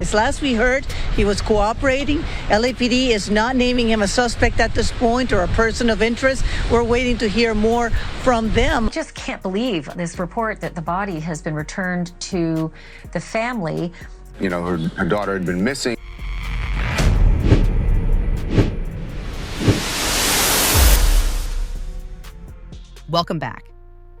As last we heard, he was cooperating. LAPD is not naming him a suspect at this point or a person of interest. We're waiting to hear more from them. I just can't believe this report that the body has been returned to the family. You know, her daughter had been missing. Welcome back.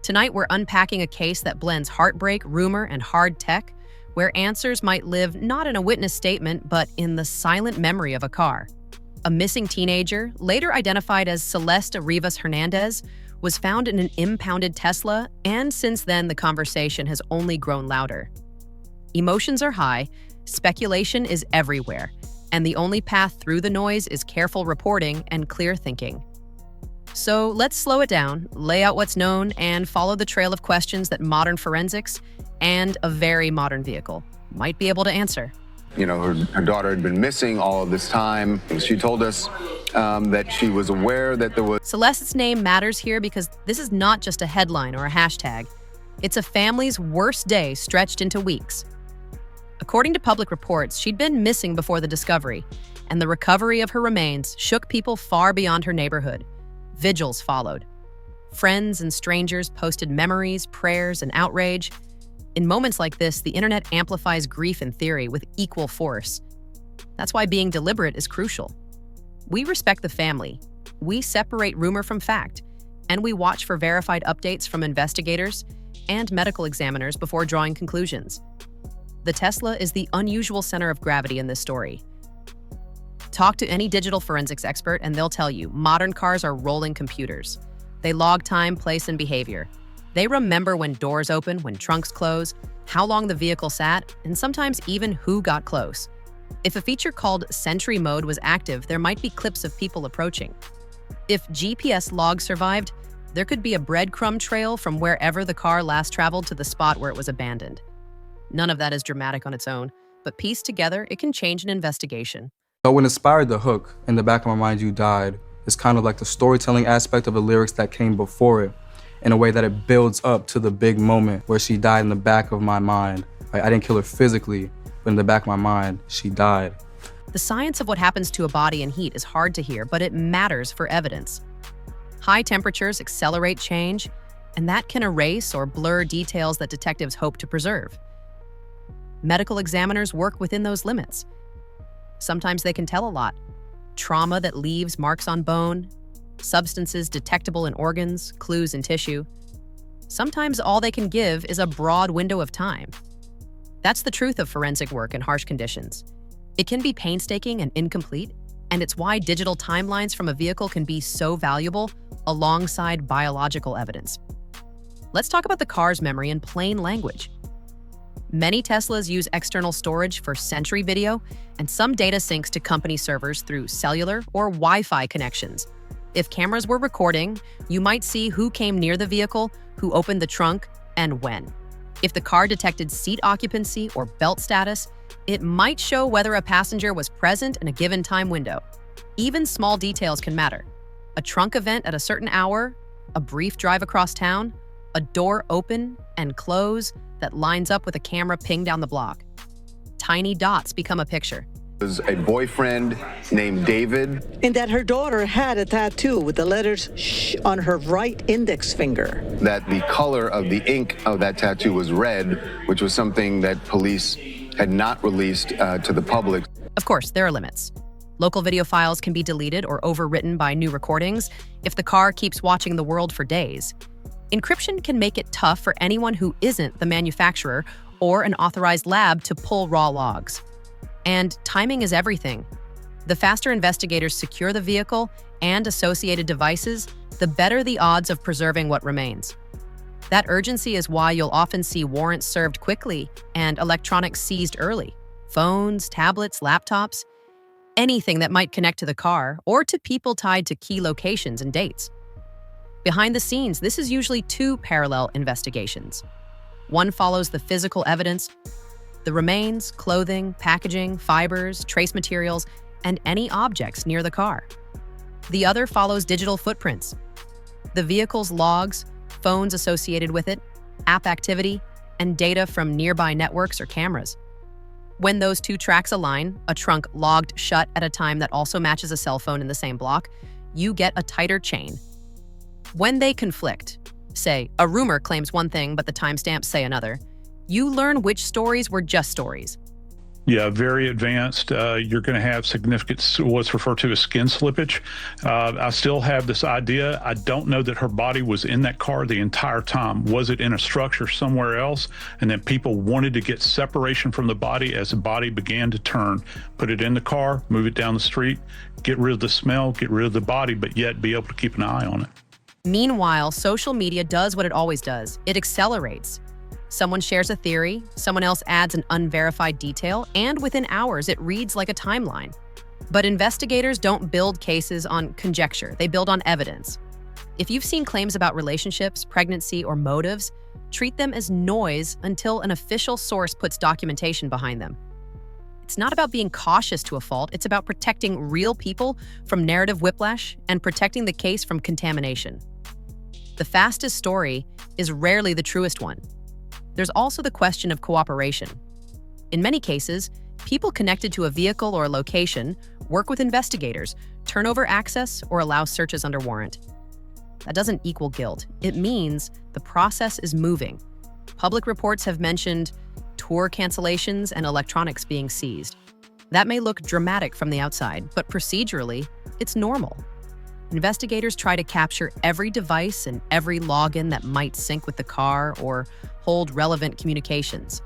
Tonight, we're unpacking a case that blends heartbreak, rumor, and hard tech, where answers might live not in a witness statement, but in the silent memory of a car. A missing teenager, later identified as Celeste Rivas Hernandez, was found in an impounded Tesla, and since then, the conversation has only grown louder. Emotions are high, speculation is everywhere, and the only path through the noise is careful reporting and clear thinking. So let's slow it down, lay out what's known, and follow the trail of questions that modern forensics and a very modern vehicle might be able to answer. You know, her daughter had been missing all of this time. She told us that she was aware that there was... Celeste's name matters here because this is not just a headline or a hashtag. It's a family's worst day stretched into weeks. According to public reports, she'd been missing before the discovery, and the recovery of her remains shook people far beyond her neighborhood. Vigils followed. Friends and strangers posted memories, prayers, and outrage. In moments like this, the internet amplifies grief and theory with equal force. That's why being deliberate is crucial. We respect the family, we separate rumor from fact, and we watch for verified updates from investigators and medical examiners before drawing conclusions. The Tesla is the unusual center of gravity in this story. Talk to any digital forensics expert and they'll tell you modern cars are rolling computers. They log time, place, and behavior. They remember when doors open, when trunks close, how long the vehicle sat, and sometimes even who got close. If a feature called Sentry Mode was active, there might be clips of people approaching. If GPS logs survived, there could be a breadcrumb trail from wherever the car last traveled to the spot where it was abandoned. None of that is dramatic on its own, but pieced together, it can change an investigation. So what inspired the hook, "In the Back of My Mind You Died," is kind of like the storytelling aspect of the lyrics that came before it, in a way that it builds up to the big moment where she died in the back of my mind. Like, I didn't kill her physically, but in the back of my mind, she died. The science of what happens to a body in heat is hard to hear, but it matters for evidence. High temperatures accelerate change, and that can erase or blur details that detectives hope to preserve. Medical examiners work within those limits. Sometimes they can tell a lot. Trauma that leaves marks on bone, substances detectable in organs, clues in tissue. Sometimes all they can give is a broad window of time. That's the truth of forensic work in harsh conditions. It can be painstaking and incomplete, and it's why digital timelines from a vehicle can be so valuable alongside biological evidence. Let's talk about the car's memory in plain language. Many Teslas use external storage for Sentry video, and some data syncs to company servers through cellular or Wi-Fi connections. If cameras were recording, you might see who came near the vehicle, who opened the trunk, and when. If the car detected seat occupancy or belt status, it might show whether a passenger was present in a given time window. Even small details can matter. A trunk event at a certain hour, a brief drive across town, a door open and close that lines up with a camera ping down the block. Tiny dots become a picture. There's a boyfriend named David. And that her daughter had a tattoo with the letters "shh" on her right index finger. That the color of the ink of that tattoo was red, which was something that police had not released to the public. Of course, there are limits. Local video files can be deleted or overwritten by new recordings if the car keeps watching the world for days. Encryption can make it tough for anyone who isn't the manufacturer or an authorized lab to pull raw logs. And timing is everything. The faster investigators secure the vehicle and associated devices, the better the odds of preserving what remains. That urgency is why you'll often see warrants served quickly and electronics seized early. Phones, tablets, laptops, anything that might connect to the car or to people tied to key locations and dates. Behind the scenes, this is usually two parallel investigations. One follows the physical evidence, the remains, clothing, packaging, fibers, trace materials, and any objects near the car. The other follows digital footprints, the vehicle's logs, phones associated with it, app activity, and data from nearby networks or cameras. When those two tracks align, a trunk logged shut at a time that also matches a cell phone in the same block, you get a tighter chain. When they conflict, say a rumor claims one thing but the timestamps say another, you learn which stories were just stories. Yeah, very advanced. You're going to have significant, what's referred to as skin slippage. I still have this idea. I don't know that her body was in that car the entire time. Was it in a structure somewhere else? And then people wanted to get separation from the body as the body began to turn. Put it in the car, move it down the street, get rid of the smell, get rid of the body, but yet be able to keep an eye on it. Meanwhile, social media does what it always does. It accelerates. Someone shares a theory, someone else adds an unverified detail, and within hours it reads like a timeline. But investigators don't build cases on conjecture, they build on evidence. If you've seen claims about relationships, pregnancy, or motives, treat them as noise until an official source puts documentation behind them. It's not about being cautious to a fault, it's about protecting real people from narrative whiplash and protecting the case from contamination. The fastest story is rarely the truest one. There's also the question of cooperation. In many cases, people connected to a vehicle or a location work with investigators, turn over access, or allow searches under warrant. That doesn't equal guilt. It means the process is moving. Public reports have mentioned tour cancellations and electronics being seized. That may look dramatic from the outside, but procedurally, it's normal. Investigators try to capture every device and every login that might sync with the car or hold relevant communications.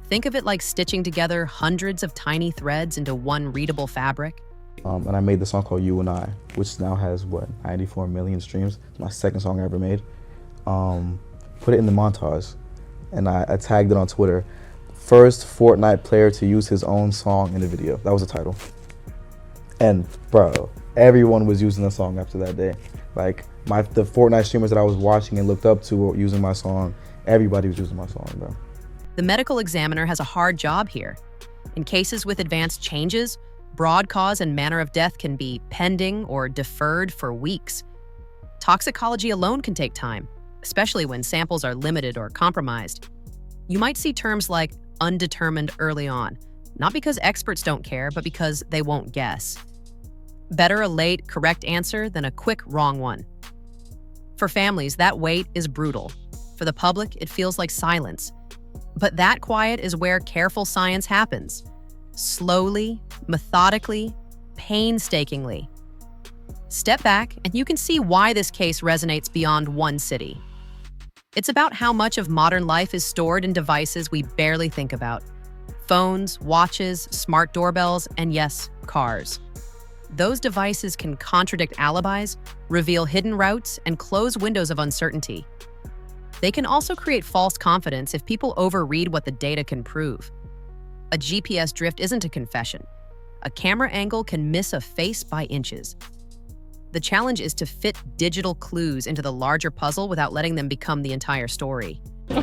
Think of it like stitching together hundreds of tiny threads into one readable fabric. And I made the song called You and I, which now has, 94 million streams. It's my second song I ever made. Put it in the montage, and I tagged it on Twitter. First Fortnite player to use his own song in the video. That was the title. And bro, everyone was using the song after that day. Like the Fortnite streamers that I was watching and looked up to were using my song. Everybody was using my song, bro. The medical examiner has a hard job here. In cases with advanced changes, broad cause and manner of death can be pending or deferred for weeks. Toxicology alone can take time, especially when samples are limited or compromised. You might see terms like undetermined early on, not because experts don't care, but because they won't guess. Better a late, correct answer than a quick, wrong one. For families, that wait is brutal. For the public, it feels like silence. But that quiet is where careful science happens. Slowly, methodically, painstakingly. Step back, and you can see why this case resonates beyond one city. It's about how much of modern life is stored in devices we barely think about. Phones, watches, smart doorbells, and yes, cars. Those devices can contradict alibis, reveal hidden routes, and close windows of uncertainty. They can also create false confidence if people overread what the data can prove. A GPS drift isn't a confession. A camera angle can miss a face by inches. The challenge is to fit digital clues into the larger puzzle without letting them become the entire story. No!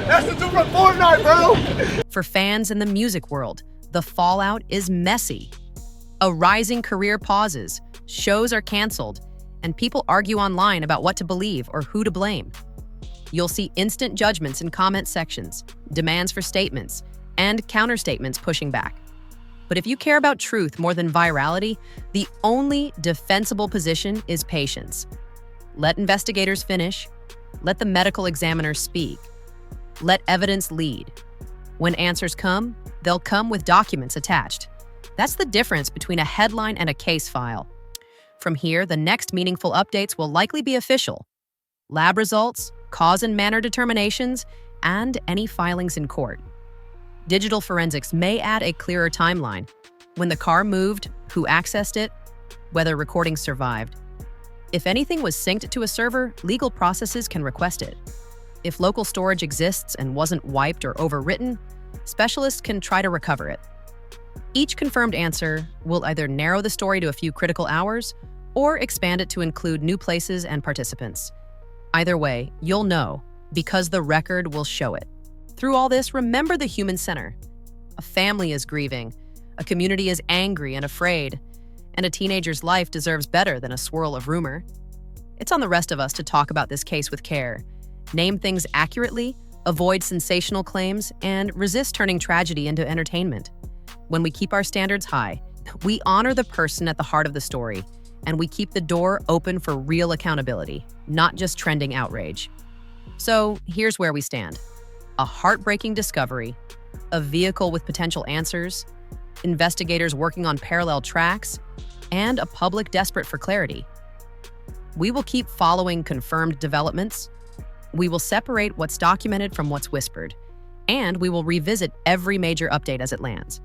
That's the dude from Fortnite, bro! For fans in the music world, the fallout is messy. A rising career pauses, shows are canceled, and people argue online about what to believe or who to blame. You'll see instant judgments in comment sections, demands for statements, and counterstatements pushing back. But if you care about truth more than virality, the only defensible position is patience. Let investigators finish. Let the medical examiner speak. Let evidence lead. When answers come, they'll come with documents attached. That's the difference between a headline and a case file. From here, the next meaningful updates will likely be official. Lab results, cause and manner determinations, and any filings in court. Digital forensics may add a clearer timeline. When the car moved, who accessed it, whether recordings survived. If anything was synced to a server, legal processes can request it. If local storage exists and wasn't wiped or overwritten, specialists can try to recover it. Each confirmed answer will either narrow the story to a few critical hours or expand it to include new places and participants. Either way, you'll know, because the record will show it. Through all this, remember the human center. A family is grieving, a community is angry and afraid, and a teenager's life deserves better than a swirl of rumor. It's on the rest of us to talk about this case with care, name things accurately, avoid sensational claims, and resist turning tragedy into entertainment. When we keep our standards high, we honor the person at the heart of the story, and we keep the door open for real accountability, not just trending outrage. So here's where we stand. A heartbreaking discovery, a vehicle with potential answers, investigators working on parallel tracks, and a public desperate for clarity. We will keep following confirmed developments. We will separate what's documented from what's whispered, and we will revisit every major update as it lands.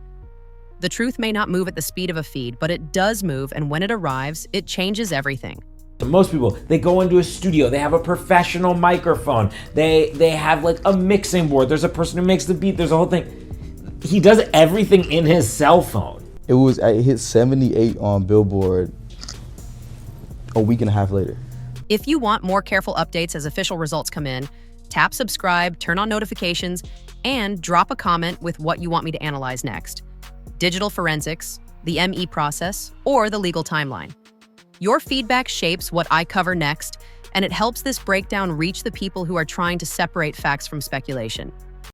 The truth may not move at the speed of a feed, but it does move, and when it arrives, it changes everything. Most people, they go into a studio, they have a professional microphone, they have like a mixing board, there's a person who makes the beat, there's a whole thing. He does everything in his cell phone. It hit 78 on Billboard a week and a half later. If you want more careful updates as official results come in, tap subscribe, turn on notifications, and drop a comment with what you want me to analyze next. Digital forensics, the ME process, or the legal timeline. Your feedback shapes what I cover next, and it helps this breakdown reach the people who are trying to separate facts from speculation.